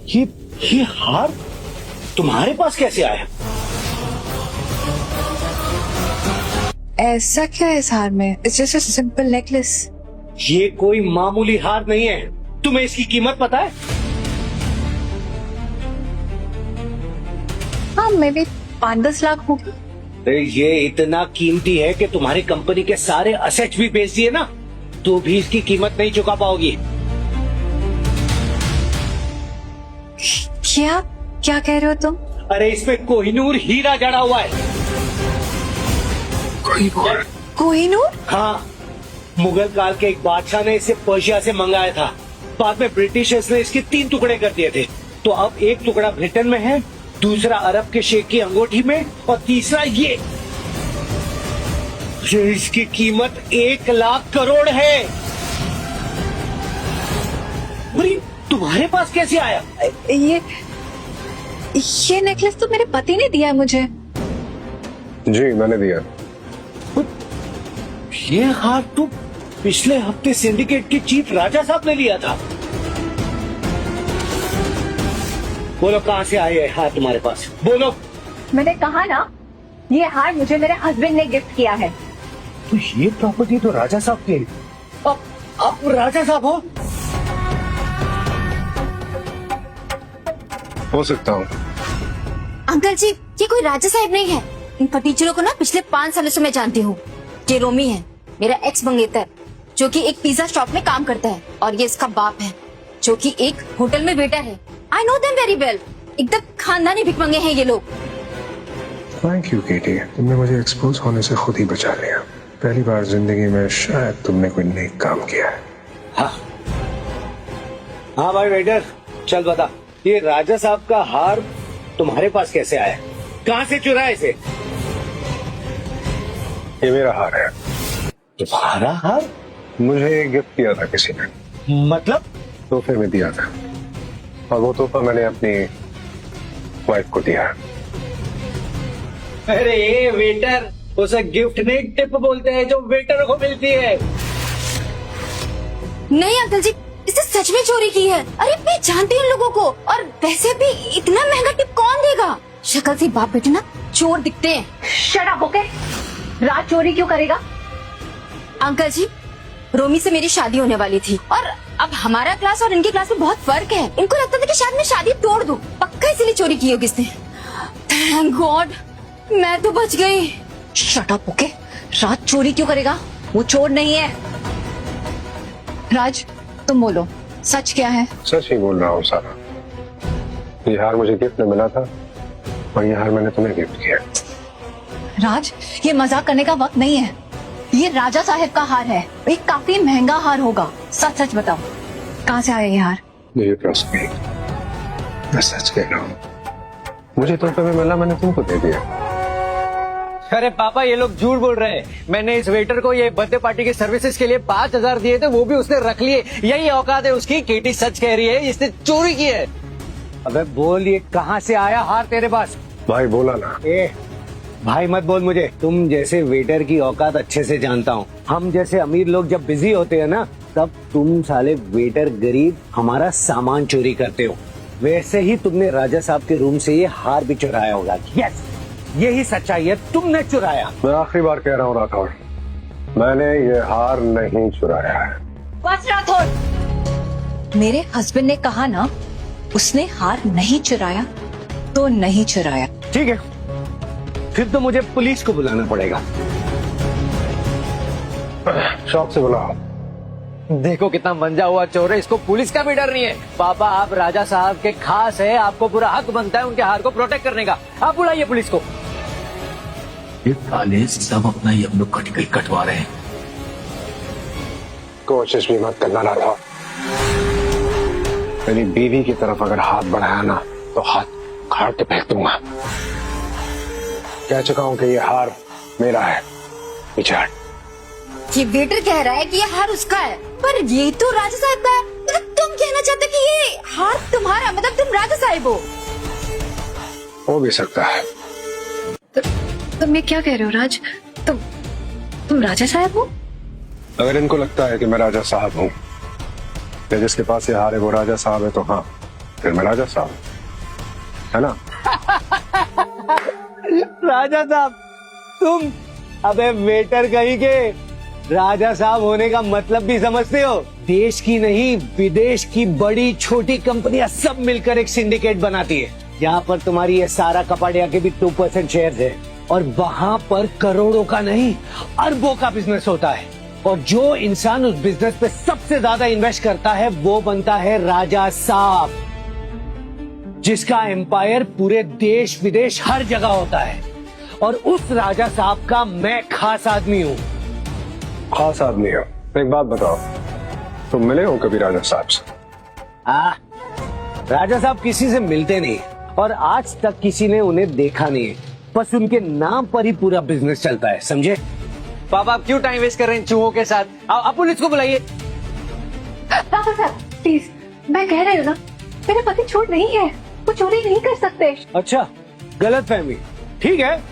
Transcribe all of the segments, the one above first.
ये ये हार तुम्हारे पास कैसे आया? ऐसा क्या है इस हार में? It's just a simple necklace. ये कोई मामूली हार नहीं है। तुम्हें इसकी कीमत पता है? हाँ, मे बी 5-10 लाख होगी। ये इतना कीमती है कि तुम्हारी कंपनी के सारे असेट्स भी बेच दिए ना, तो भी इसकी कीमत नहीं चुका पाओगी। क्या क्या कह रहे हो तुम? अरे इसमें कोहिनूर हीरा जड़ा हुआ है। कोहिनूर? हाँ, मुगल काल के एक बादशाह ने इसे पर्शिया से मंगाया था। बाद में ब्रिटिशर्स ने इसके 3 टुकड़े कर दिए थे। तो अब एक टुकड़ा ब्रिटेन में है, दूसरा अरब के शेख की अंगूठी में और तीसरा ये। इसकी कीमत 1 लाख करोड़ है। अरे तुम्हारे पास कैसे आया? ये नेकलेस तो मेरे पति ने दिया है मुझे। जी मैंने दिया। ये हार तो पिछले हफ्ते सिंडिकेट के चीफ राजा साहब ने लिया था। बोलो कहाँ से आए है हार तुम्हारे पास? बोलो। मैंने कहा ना, ये हार मुझे मेरे हस्बैंड ने गिफ्ट किया है। तो ये प्रॉपर्टी तो राजा साहब की है। अब राजा साहब हो सकता हूँ। अंकल जी, ये कोई राजा साहब नहीं है। इन फटीचरों को ना पिछले 5 सालों से मैं जानती हूँ। ये रोमी है, मेरा एक्स मंगेतर, जो कि एक पिज्जा शॉप में काम करता है, और ये इसका बाप है, जो कि एक होटल में वेटर है। I know them very well. एकदम खानदानी भिखमंगे हैं ये लोग। थैंक यू केटी, तुमने मुझे एक्सपोज होने से खुद ही बचा लिया। पहली बार जिंदगी में शायद तुमने कोई नेक काम किया है। हाँ भाई वेटर, चल बता, ये राजा साहब का हार तुम्हारे पास कैसे आया? कहाँ से चुराया इसे? ये मेरा हार है। तुम्हारा हार? मुझे गिफ्ट किया था किसी ने। मतलब? तोहफे में दिया था, और वो तोहफा मैंने अपनी वाइफ को दिया। अरे वेटर, उसे गिफ्ट नहीं टिप बोलते हैं जो वेटर को मिलती है। नहीं अंकल जी, इसने सच में चोरी की है। अरे मैं जानती हूँ लोगों को, और वैसे भी इतना महंगा टिप कौन देगा? शक्ल से बाप बेटे ना चोर दिखते हैं। Shut up, okay? राज चोरी क्यों करेगा? अंकल जी, रोमी से मेरी शादी होने वाली थी, और अब हमारा क्लास और इनके क्लास में बहुत फर्क है। इनको लगता था कि शायद मैं शादी तोड़ दूं। पक्का इसीलिए चोरी की होगी इसने। थैंक गॉड, मैं तो बच गई। Shut up, okay? राज चोरी क्यों करेगा? वो चोर नहीं है। राज, तुम बोलो, सच क्या है? सच ही बोल रहा हूँ सारा। ये हार मुझे गिफ्ट में मिला था, और ये हार मैंने तुम्हें गिफ्ट किया। राज, ये मजाक करने का वक्त नहीं है। ये राजा साहब का हार है, ये काफी महंगा हार होगा। सच सच बताओ, कहाँ से आया ये हार? मुझे ट्रस्ट नहीं, मैं सच कह रहा हूँ। मुझे तोहफे में मिला, मैंने तुमको दे दिया। अरे पापा, ये लोग झूठ बोल रहे हैं। मैंने इस वेटर को ये बर्थडे पार्टी की सर्विसेज के लिए 5,000 दिए थे, वो भी उसने रख लिए। यही औकात है उसकी। केटी सच कह रही है, इसने चोरी की है। अबे बोल, ये कहाँ से आया हार तेरे पास? भाई बोला ना। भाई मत बोल मुझे। तुम जैसे वेटर की औकात अच्छे से जानता हूँ। हम जैसे अमीर लोग जब बिजी होते हैं ना, तब तुम साले वेटर गरीब हमारा सामान चोरी करते हो। वैसे ही तुमने राजा साहब के रूम से ये हार भी चुराया होगा। यस, यही सच्चाई है, तुमने चुराया। मैं आखिरी बार कह रहा हूँ राठौर, मैंने ये हार नहीं चुराया है। बस राठौर, मेरे हस्बैंड ने कहा ना, उसने हार नहीं चुराया तो नहीं चुराया। ठीक है, फिर तो मुझे पुलिस को बुलाना पड़ेगा। शॉप से बुलाओ। देखो कितना मंजा हुआ चोर है, इसको पुलिस का भी डर नहीं है। पापा, आप राजा साहब के खास है, आपको पूरा हक बनता है उनके हार को प्रोटेक्ट करने का। आप बुलाइए पुलिस को। ये काले सब अपना ही हम लोग कटिकल कटवा रहे हैं। कोशिश भी मत करना राठौर। मेरी बीवी की तरफ अगर हाथ बढ़ाया ना, तो हाथ खाड़ के फेंक दूंगा। कह चुका हूँ कि ये हार मेरा है। पीछे हट। ये वेटर कह रहा है कि ये हार उसका है, पर ये तो राजा साहब का है। मतलब तुम कहना चाहते कि ये हार तुम्हारा, मतलब तुम राजा साहब हो भी सकता है। तुम ये क्या कह रहे हो राज? तुम राजा साहब हो? अगर इनको लगता है कि मैं राजा साहब हूँ, या जिसके पास ये हार है वो राजा साहब है, तो हाँ, फिर मैं राजा साहब, है ना? राजा साहब तुम, अबे वेटर कहीं के, राजा साहब होने का मतलब भी समझते हो? देश की नहीं विदेश की बड़ी छोटी कंपनियां सब मिलकर एक सिंडिकेट बनाती है, जहाँ पर तुम्हारी ये सारा कपाड़िया के भी 2% शेयर है, और वहाँ पर करोड़ों का नहीं अरबों का बिजनेस होता है, और जो इंसान उस बिजनेस पे सबसे ज्यादा इन्वेस्ट करता है वो बनता है राजा साहब, जिसका एम्पायर पूरे देश विदेश हर जगह होता है। और उस राजा साहब का मैं खास आदमी हूँ। खास आदमी हो? एक बात बताओ, तुम मिले हो कभी राजा साहब से? राजा साहब किसी से मिलते नहीं और आज तक किसी ने उन्हें देखा नहीं है, बस उनके नाम पर ही पूरा बिजनेस चलता है, समझे? पापा आप क्यों टाइम वेस्ट कर रहे हैं चूहों के साथ? आप पुलिस को बुलाइए। पापा साहब प्लीज, मैं कह रही हूँ ना, मेरे पति चोर नहीं है, वो चोरी नहीं कर सकते। अच्छा, गलत फहमी, ठीक है,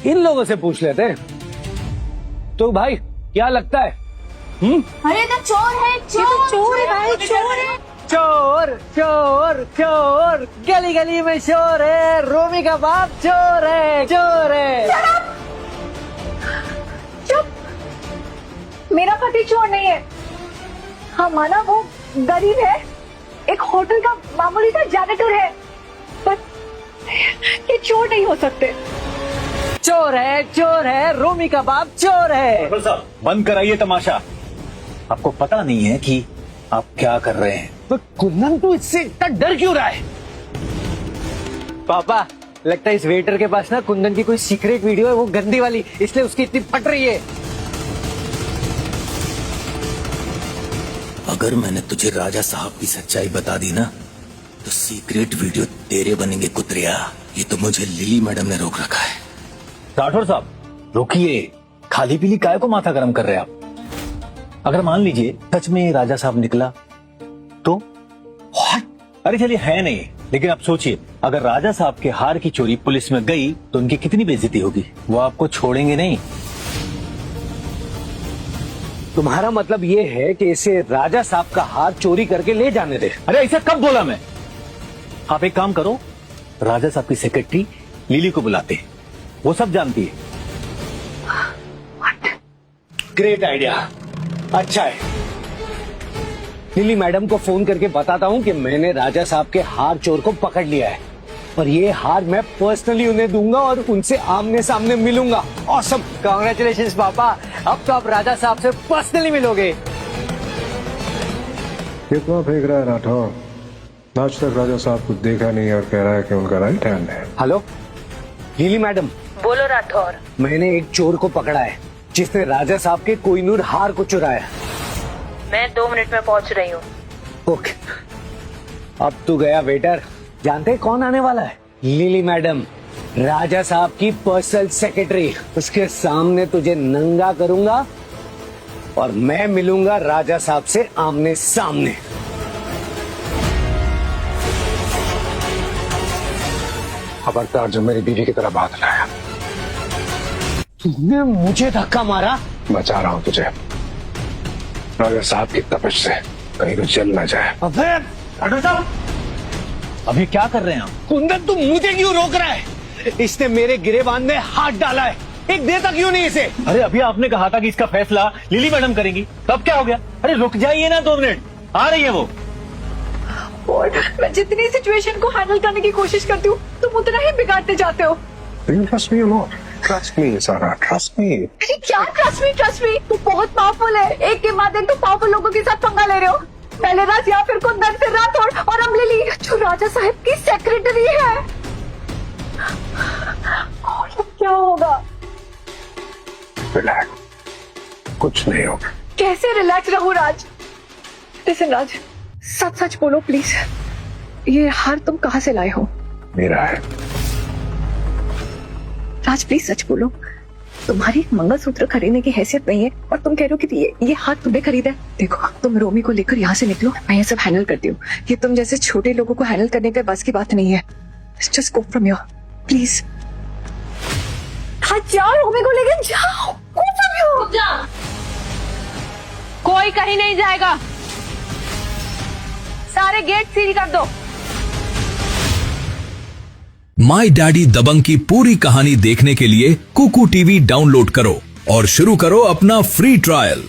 इन लोगों से पूछ लेते हैं। तो भाई क्या लगता है? अरे तो चोर है, चोर है भाई, चोर है। चोर चोर चोर, गली गली में शोर है, रोमी का बाप चोर है, चोर है। चुप, मेरा पति चोर नहीं है। हाँ माना वो गरीब है, एक होटल का मामूली सा जैनेटर है, पर ये चोर नहीं हो सकते। चोर है, रोमी का बाप चोर है। बंद कराइए तमाशा। आपको पता नहीं है कि आप क्या कर रहे हैं? तो कुंदन तो इससे इतना डर क्यों रहा है? पापा लगता है इस वेटर के पास ना कुंदन की कोई सीक्रेट वीडियो है, वो गंदी वाली, इसलिए उसकी इतनी फट रही है। अगर मैंने तुझे राजा साहब की सच्चाई बता दी ना, तो सीक्रेट वीडियो तेरे बनेंगे कुतरिया। ये तो मुझे लिली मैडम ने रोक रखा है। राठौर साहब रोकिए, खाली पीली काय को माथा गरम कर रहे हैं आप? अगर मान लीजिए सच में राजा साहब निकला तो? अरे चलिए है नहीं, लेकिन आप सोचिए अगर राजा साहब के हार की चोरी पुलिस में गई तो उनकी कितनी बेइज्जती होगी। वो आपको छोड़ेंगे नहीं। तुम्हारा मतलब ये है कि इसे राजा साहब का हार चोरी करके ले जाने दे? अरे ऐसा कब बोला मैं? आप एक काम करो, राजा साहब की सेक्रेटरी लिली को बुलाते हैं, वो सब जानती है। ग्रेट आइडिया, अच्छा है। लिली मैडम को फोन करके बताता हूँ कि मैंने राजा साहब के हार चोर को पकड़ लिया है, और ये हार मैं पर्सनली उन्हें दूंगा और उनसे आमने सामने मिलूंगा। ऑसम, कांग्रेचुलेशंस पापा, अब तो आप राजा साहब से पर्सनली मिलोगे। कितना फेंक रहा है राठौर? आज तक राजा साहब को देखा नहीं और कह रहा है कि उनका राइट हैंड है। Hello lily madam. बोलो राठौर। मैंने एक चोर को पकड़ा है जिसने राजा साहब के कोहिनूर हार को चुराया। मैं 2 मिनट में पहुंच रही हूँ। ओके, अब तू गया वेटर। जानते हैं कौन आने वाला है? लिली मैडम, राजा साहब की पर्सनल सेक्रेटरी। उसके सामने तुझे नंगा करूंगा और मैं मिलूंगा राजा साहब से आमने सामने। खबरदार जब मेरी बीवी की तरह बात लाया। तूने मुझे धक्का मारा? बचा रहा हूं तुझे राजा साहब की तपिश से, कहीं तो जल ना जाए। अबे राठौर साहब अभी क्या कर रहे हैं आप? कुंदन तू मुझे क्यों रोक रहा है? इसने मेरे गिरेबान में हाथ डाला है, एक देता क्यों नहीं इसे? अरे अभी आपने कहा था कि इसका फैसला लिली मैडम करेंगी, तब क्या हो गया? अरे रुक जाइए ना 2 मिनट, आ रही है वो। और मैं जितनी सिचुएशन को हैंडल करने की कोशिश करती हूँ तुम उतना ही बिगाड़ते जाते हो। Trust me or not? Trust me, Sarah. Trust me. अरे क्या ट्रस्ट मी? तू बहुत पावरफुल है, एक के बाद एक तो पावरफुल लोगों के साथ पंगा ले रहे हो। पहले राज या फिर कुंदन, फिर राठौर और अब लिली जो राजा साहब की सेक्रेटरी है। और अब क्या होगा? Relax. कुछ नहीं होगा। कैसे रिलैक्स रहूं राज? लिसन राज, सच सच बोलो प्लीज, ये हार तुम कहाँ से लाए हो? मेरा है। राज प्लीज सच बोलो, तुम्हारी एक मंगलसूत्र खरीदने की हैसियत नहीं है और तुम कह रहे हो कि ये हार तुम्हें खरीदा है। देखो तुम रोमी को लेकर यहाँ से निकलो, मैं ये सब हैंडल करती हूँ। ये तुम जैसे छोटे लोगों को हैंडल करने के बस की बात नहीं है। Just go from here please. हाँ जाओ, रोमी को लेकर जाओ, गो फ्रॉम हियर। कोई कहीं नहीं जाएगा, सारे गेट सील कर दो। माई डैडी दबंग की पूरी कहानी देखने के लिए कुकू टीवी डाउनलोड करो और शुरू करो अपना फ्री ट्रायल।